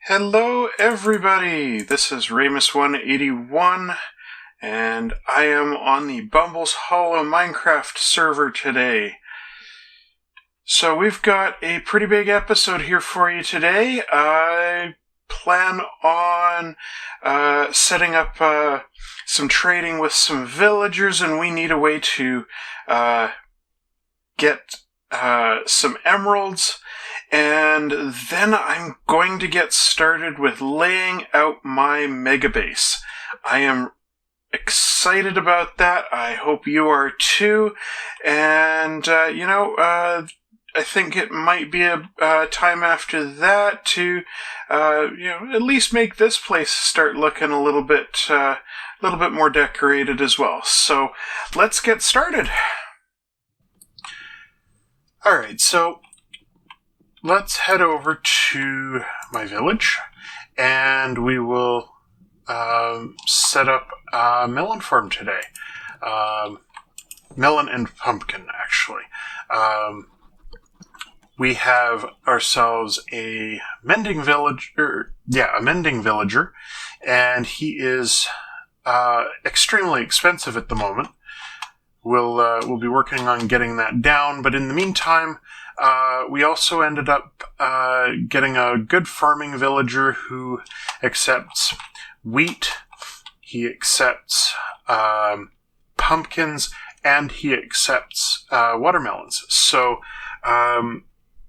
Hello everybody, this is Ramus181, and I am on the Bumble's Hollow Minecraft server today. So we've got a pretty big episode here for you today. I plan on setting up some trading with some villagers, and we need a way to get some emeralds. And then I'm going to get started with laying out my megabase. I am excited about that. I hope you are too. And, I think it might be a time after that to, at least make this place start looking a little bit more decorated as well. So let's get started. All right, so let's head over to my village, and we will set up a melon farm today. Melon and pumpkin, actually. We have ourselves a mending villager, and he is extremely expensive at the moment. We'll be working on getting that down, but in the meantime, we also ended up getting a good farming villager who accepts wheat, he accepts pumpkins, and he accepts watermelons. So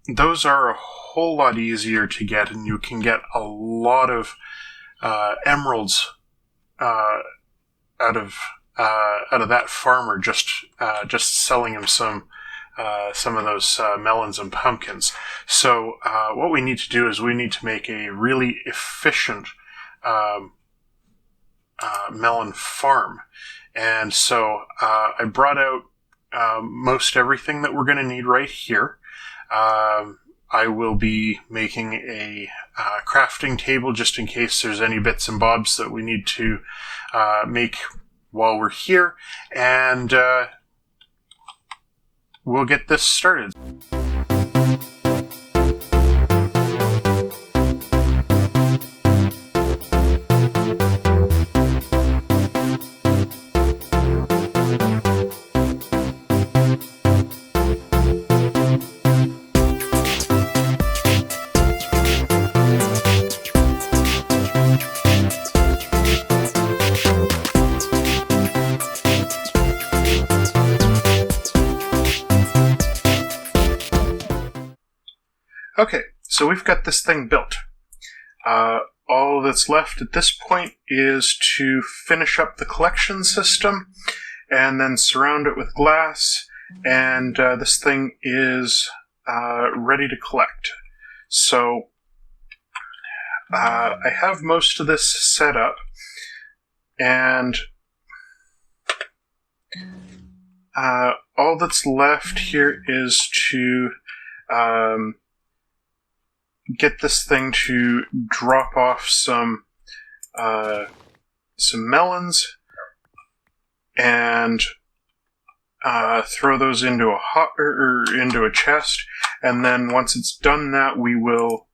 those are a whole lot easier to get, and you can get a lot of emeralds out of that farmer just selling him some of those melons and pumpkins. So what we need to do is we need to make a really efficient melon farm. And so I brought out most everything that we're going to need right here. I will be making a crafting table just in case there's any bits and bobs that we need to make while we're here. And we'll get this started. Okay, so we've got this thing built. All that's left at this point is to finish up the collection system and then surround it with glass, and this thing is ready to collect. So I have most of this set up, and all that's left here is to get this thing to drop off some melons and throw those into into a chest, and then once it's done that, we will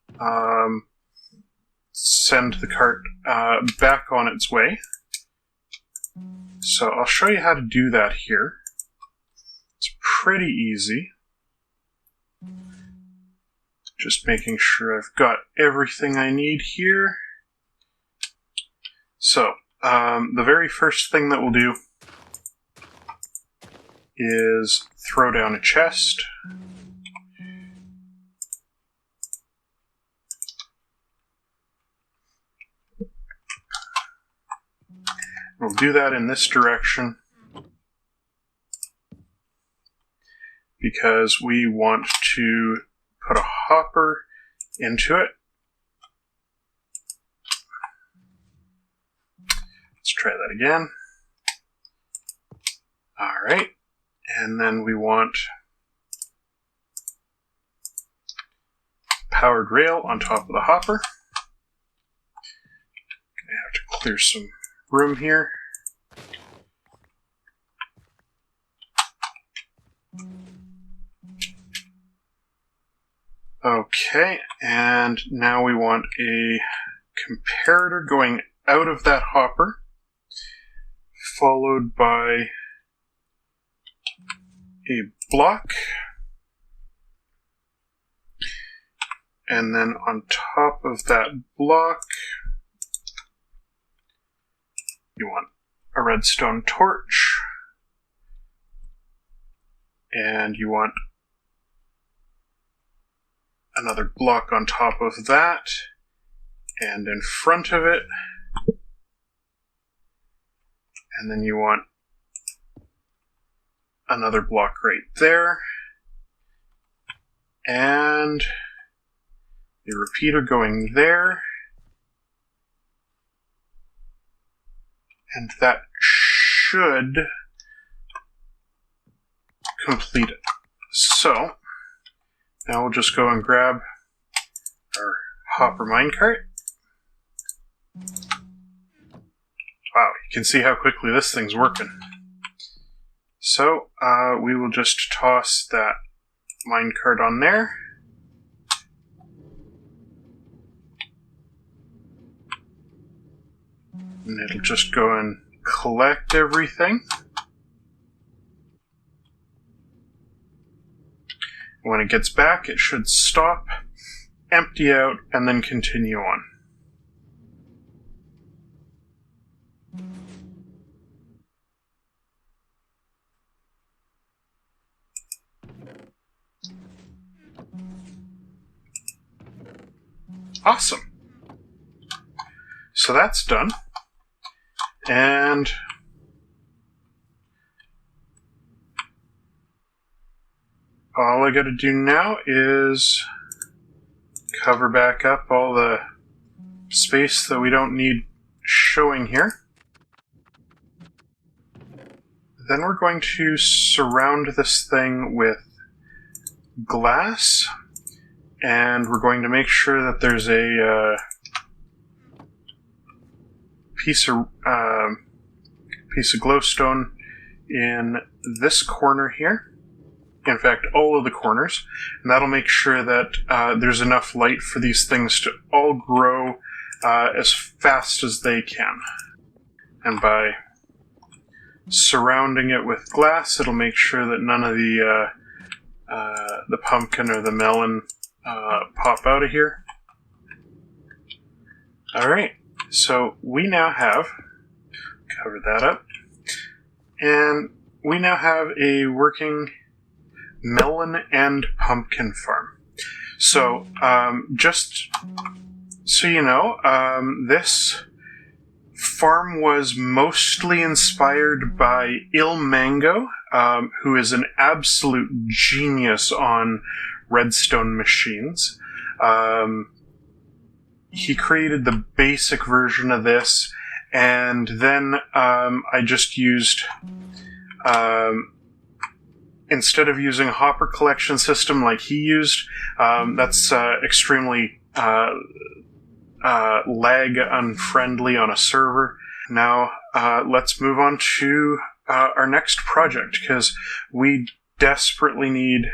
send the cart back on its way. So I'll show you how to do that here. It's pretty easy. Just making sure I've got everything I need here. So, the very first thing that we'll do is throw down a chest. We'll do that in this direction because we want to put a hopper into it. Let's try that again. Alright, and then we want powered rail on top of the hopper. I have to clear some room here. Okay, and now we want a comparator going out of that hopper, followed by a block, and then on top of that block, you want a redstone torch, and you want another block on top of that, and in front of it, and then you want another block right there, and a repeater going there, and that should complete it. So, now we'll just go and grab our hopper minecart. Wow, you can see how quickly this thing's working. So, we will just toss that minecart on there. And it'll just go and collect everything. When it gets back, it should stop, empty out, and then continue on. Awesome. So that's done. And all I gotta do now is cover back up all the space that we don't need showing here. Then we're going to surround this thing with glass, and we're going to make sure that there's a piece of glowstone in this corner here. In fact, all of the corners, and that'll make sure that there's enough light for these things to all grow as fast as they can. And by surrounding it with glass, it'll make sure that none of the pumpkin or the melon pop out of here. Alright, so we now have, cover that up, and we now have a working melon and pumpkin farm. So, just so you know, this farm was mostly inspired by ilmango, who is an absolute genius on redstone machines. He created the basic version of this, and then I just used, instead of using a hopper collection system like he used, that's extremely lag unfriendly on a server. Now, let's move on to our next project, because we desperately need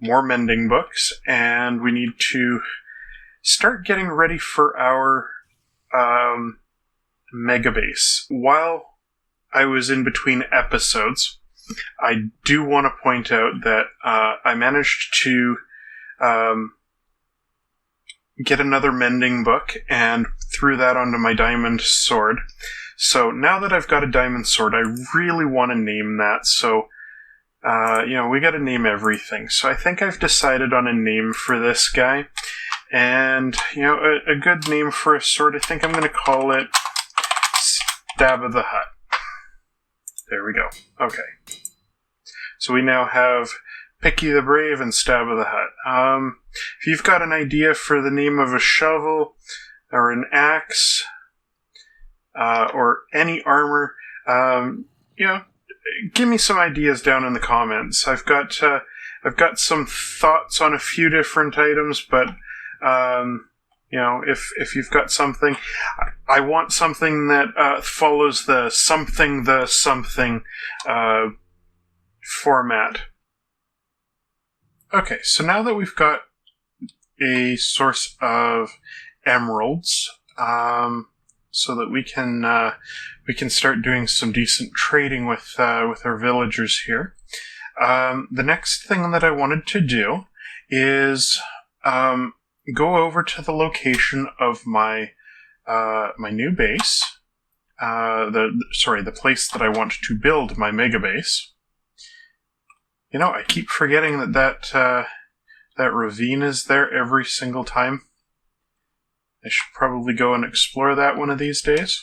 more mending books, and we need to start getting ready for our megabase. While I was in between episodes, I do want to point out that I managed to get another mending book and threw that onto my diamond sword. So now that I've got a diamond sword, I really want to name that. So, we got to name everything. So I think I've decided on a name for this guy. And, a good name for a sword, I think I'm going to call it Stab of the Hut. There we go. Okay. So we now have Picky the Brave and Stab of the Hut. If you've got an idea for the name of a shovel or an axe or any armor, give me some ideas down in the comments. I've got some thoughts on a few different items, but if you've got something, I want something that follows the something format. Okay, so now that we've got a source of emeralds, so that we can start doing some decent trading with our villagers here. The next thing that I wanted to do is go over to the location of my new base. The place that I want to build my megabase. You know, I keep forgetting that ravine is there every single time. I should probably go and explore that one of these days.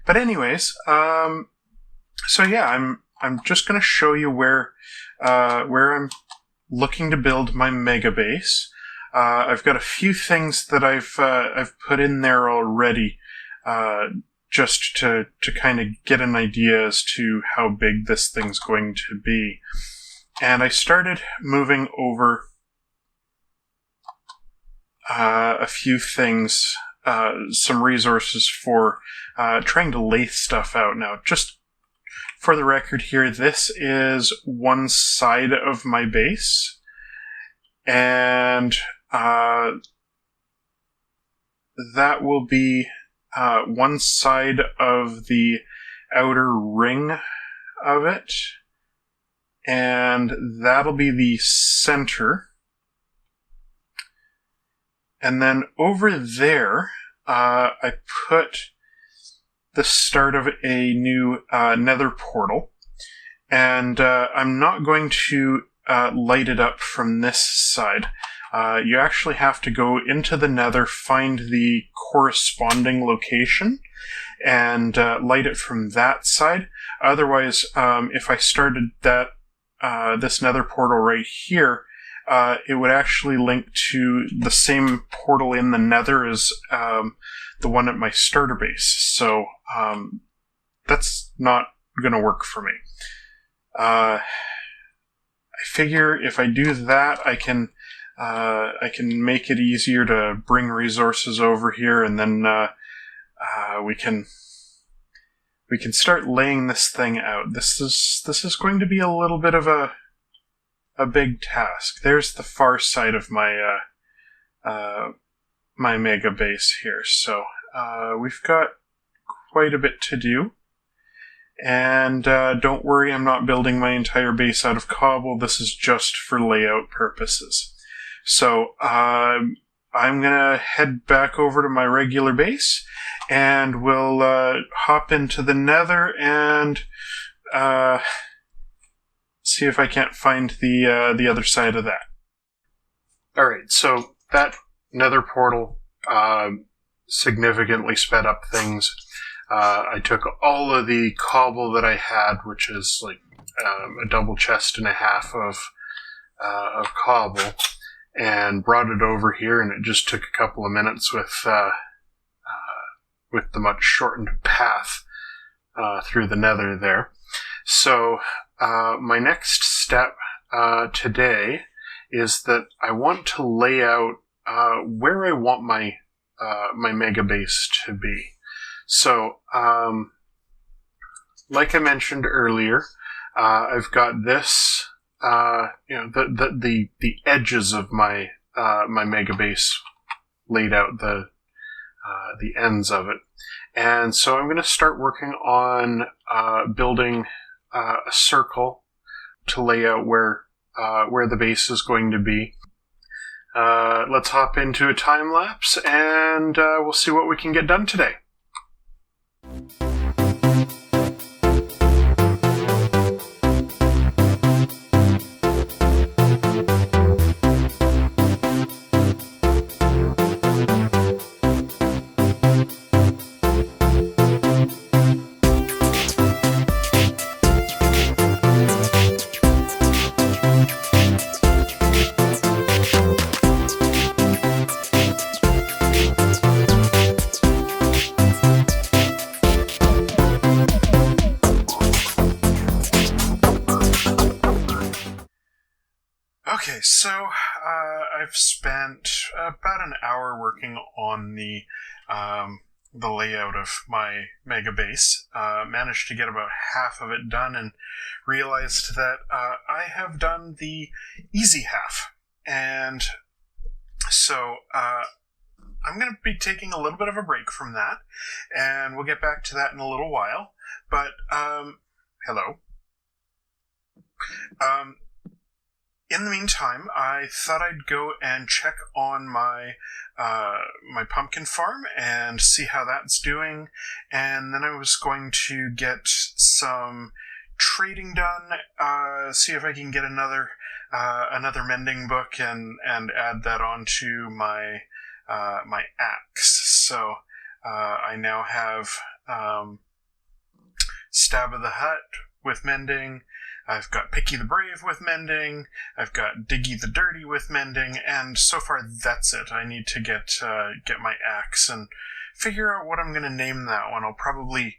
But anyways, so yeah, I'm just going to show you where I'm looking to build my megabase. I've got a few things that I've put in there already, just to kind of get an idea as to how big this thing's going to be. And I started moving over a few things, some resources for trying to lay stuff out. Now, just for the record here, this is one side of my base, and that will be one side of the outer ring of it, and that'll be the center. And then over there, I put the start of a new nether portal, and I'm not going to light it up from this side. You actually have to go into the nether, find the corresponding location, and light it from that side. Otherwise, if I started this nether portal right here, it would actually link to the same portal in the nether as the one at my starter base. So that's not going to work for me. I figure if I do that, I can make it easier to bring resources over here, and then we can start laying this thing out. This is going to be a little bit of a big task. There's the far side of my my mega base here. So we've got quite a bit to do. And don't worry, I'm not building my entire base out of cobble. This is just for layout purposes. So I'm going to head back over to my regular base, and we'll hop into the nether and see if I can't find the other side of that. Alright, so that nether portal significantly sped up things. I took all of the cobble that I had, which is like a double chest and a half of cobble, and brought it over here, and it just took a couple of minutes with the much shortened path through the nether there. So my next step today is that I want to lay out where I want my mega base to be. So, like I mentioned earlier, I've got this, the edges of my my mega base laid out, the ends of it, and so I'm going to start working on building a circle to lay out where the base is going to be. Let's hop into a time lapse, and we'll see what we can get done today. Okay, so I've spent about an hour working on the layout of my mega base. Managed to get about half of it done, and realized that I have done the easy half. And So I'm going to be taking a little bit of a break from that, and we'll get back to that in a little while. But, hello. In the meantime, I thought I'd go and check on my my pumpkin farm and see how that's doing, and then I was going to get some trading done, see if I can get another mending book and add that onto my my axe. So I now have Stab of the Hut with mending. I've got Picky the Brave with mending. I've got Diggy the Dirty with mending, and so far that's it. I need to get my axe and figure out what I'm going to name that one. I'll probably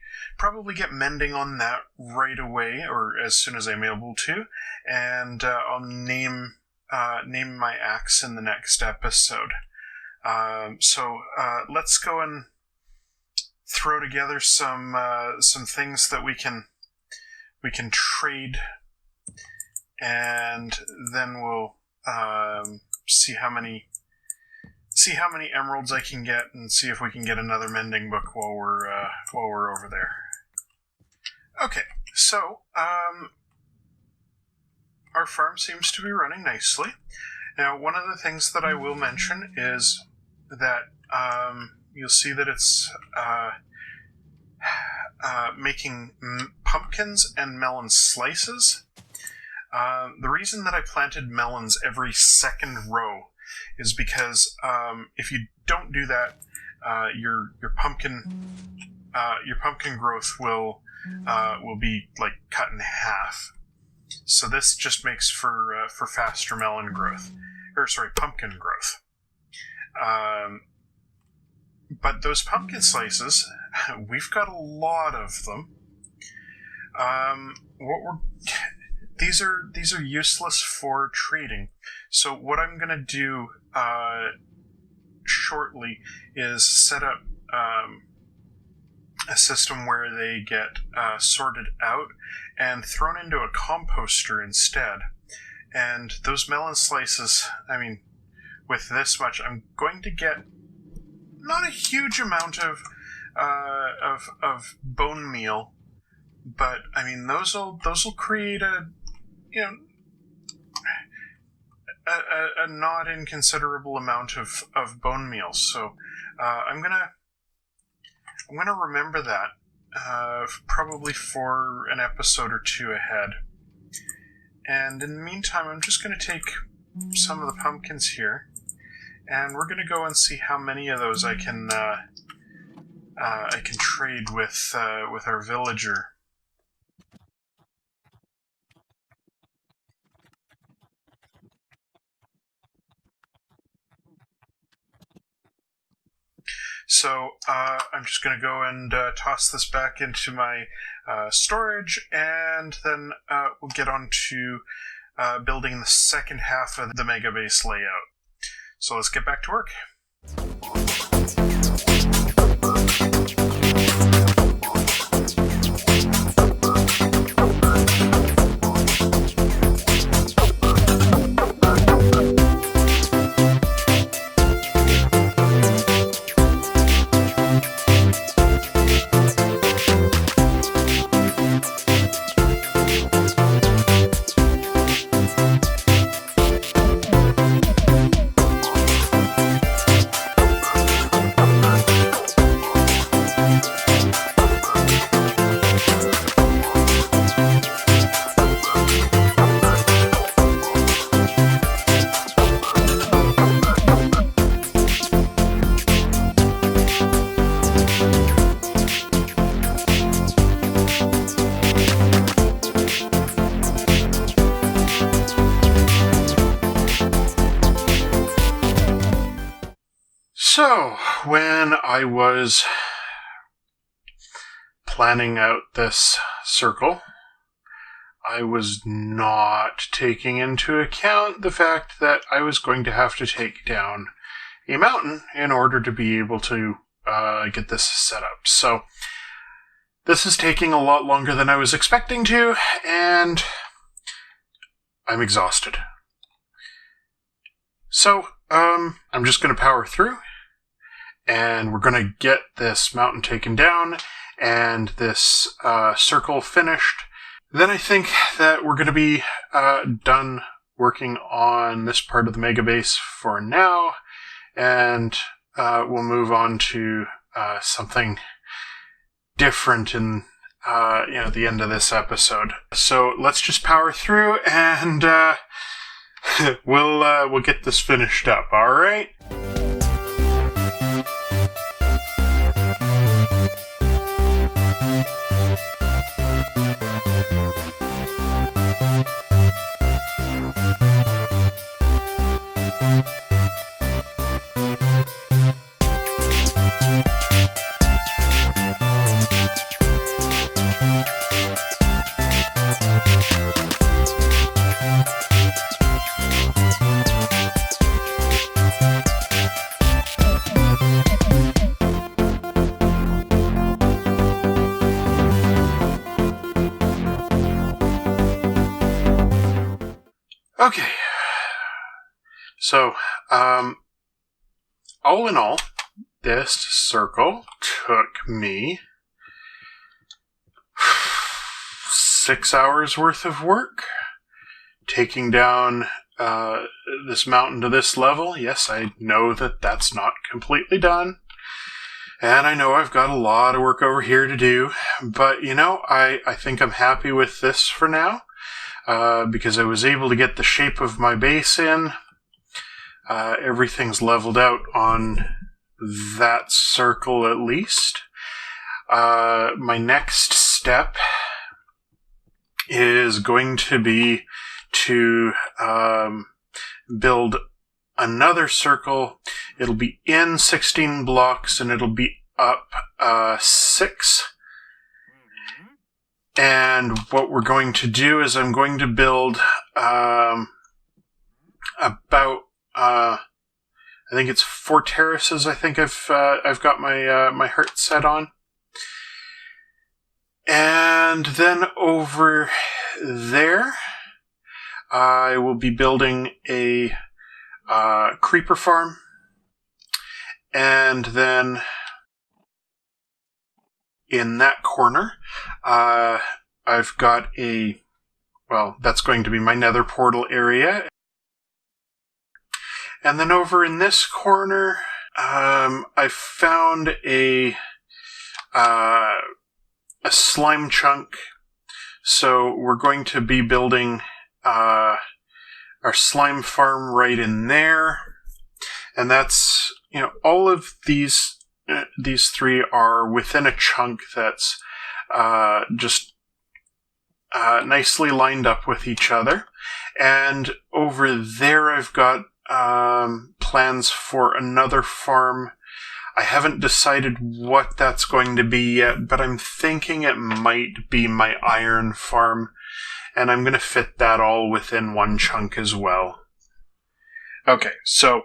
get mending on that right away, or as soon as I'm able to, and I'll name my axe in the next episode. So let's go and throw together some things that we can trade, and then we'll see how many emeralds I can get, and see if we can get another mending book while we're over there. Okay, so our farm seems to be running nicely. Now, one of the things that I will mention is that you'll see that it's making pumpkins and melon slices. The reason that I planted melons every second row is because if you don't do that, your pumpkin growth will be like cut in half. So this just makes for faster melon growth, pumpkin growth. But those pumpkin slices, we've got a lot of them. These are useless for trading. So what I'm going to do shortly is set up a system where they get sorted out and thrown into a composter instead. And those melon slices, I mean, with this much, I'm going to get not a huge amount of bone meal, but I mean those will create a not inconsiderable amount of bone meal. So I'm gonna remember that probably for an episode or two ahead. And in the meantime, I'm just going to take some of the pumpkins here, and we're going to go and see how many of those I can trade with our villager. So I'm just going to go and toss this back into my storage, and then we'll get on to building the second half of the megabase layout. So let's get back to work. So, when I was planning out this circle, I was not taking into account the fact that I was going to have to take down a mountain in order to be able to get this set up. So, this is taking a lot longer than I was expecting to, and I'm exhausted. So, I'm just going to power through, and we're going to get this mountain taken down and this circle finished. Then I think that we're going to be done working on this part of the megabase for now, and we'll move on to something different in the end of this episode. So let's just power through, and we'll get this finished up. All right. Okay, so all in all, this circle took me 6 hours worth of work, taking down this mountain to this level. Yes, I know that that's not completely done, and I know I've got a lot of work over here to do, but I think I'm happy with this for now. Because I was able to get the shape of my base in. Everything's leveled out on that circle at least. My next step is going to be to build another circle. It'll be in 16 blocks and it'll be up 6. And what we're going to do is I'm going to build about, I think it's 4 terraces. I think I've got my heart set on. And then over there, I will be building a creeper farm. And then in that corner, I've got that's going to be my nether portal area. And then over in this corner, I found a slime chunk. So we're going to be building our slime farm right in there. And that's, all of these 3 are within a chunk that's just nicely lined up with each other. And over there I've got plans for another farm. I haven't decided what that's going to be yet, but I'm thinking it might be my iron farm. And I'm going to fit that all within one chunk as well. Okay, so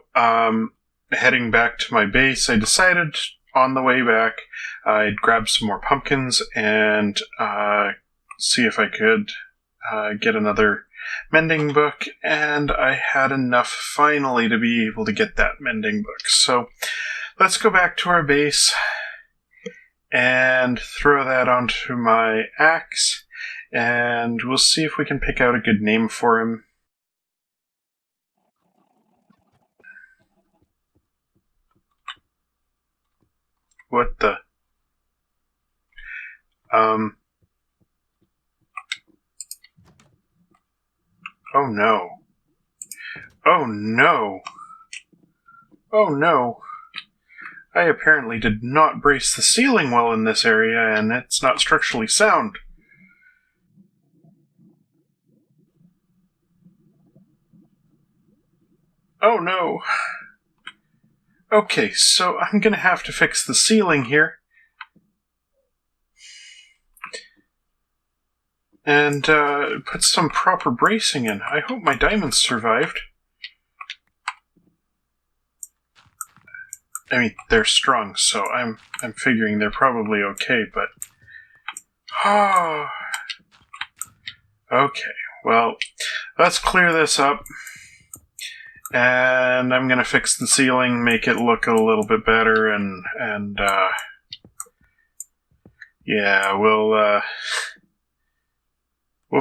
heading back to my base, I decided on the way back I'd grab some more pumpkins and see if I could get another mending book, and I had enough finally to be able to get that mending book. So let's go back to our base and throw that onto my axe, and we'll see if we can pick out a good name for him. What the? Oh no. Oh no. Oh no. I apparently did not brace the ceiling well in this area, and it's not structurally sound. Oh no. Okay, so I'm gonna have to fix the ceiling here. And put some proper bracing in. I hope my diamonds survived. I mean, they're strong, so I'm figuring they're probably okay, but... Oh. Okay, well, let's clear this up. And I'm going to fix the ceiling, make it look a little bit better, and yeah, we'll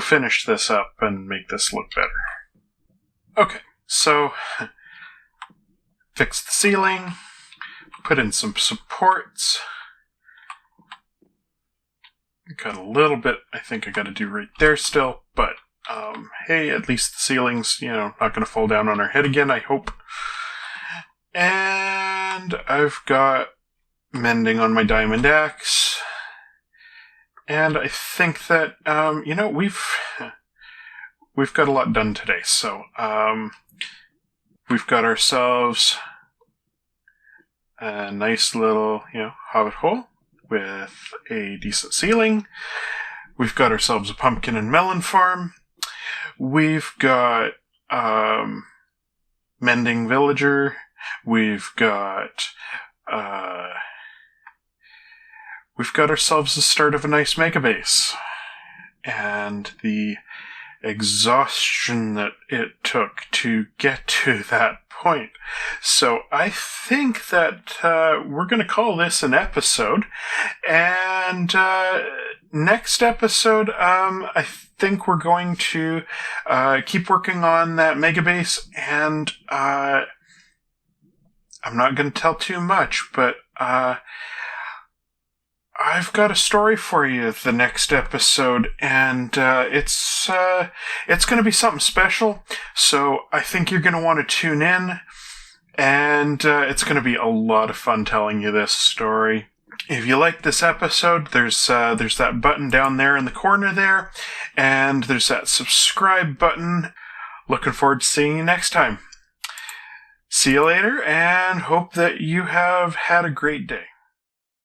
finish this up and make this look better. Okay, so fix the ceiling, put in some supports. Got a little bit I think I got to do right there still, but hey, at least the ceiling's, not going to fall down on our head again, I hope. And I've got mending on my diamond axe. And I think that, we've got a lot done today. So, we've got ourselves a nice little, hobbit hole with a decent ceiling. We've got ourselves a pumpkin and melon farm. We've got mending villager. We've got ourselves the start of a nice megabase. And the exhaustion that it took to get to that point. So I think that we're going to call this an episode. And next episode, I think we're going to keep working on that megabase. And I'm not going to tell too much, but I've got a story for you the next episode, and it's going to be something special, so I think you're going to want to tune in, and it's going to be a lot of fun telling you this story. If you like this episode, there's that button down there in the corner there, and there's that subscribe button. Looking forward to seeing you next time. See you later, and hope that you have had a great day.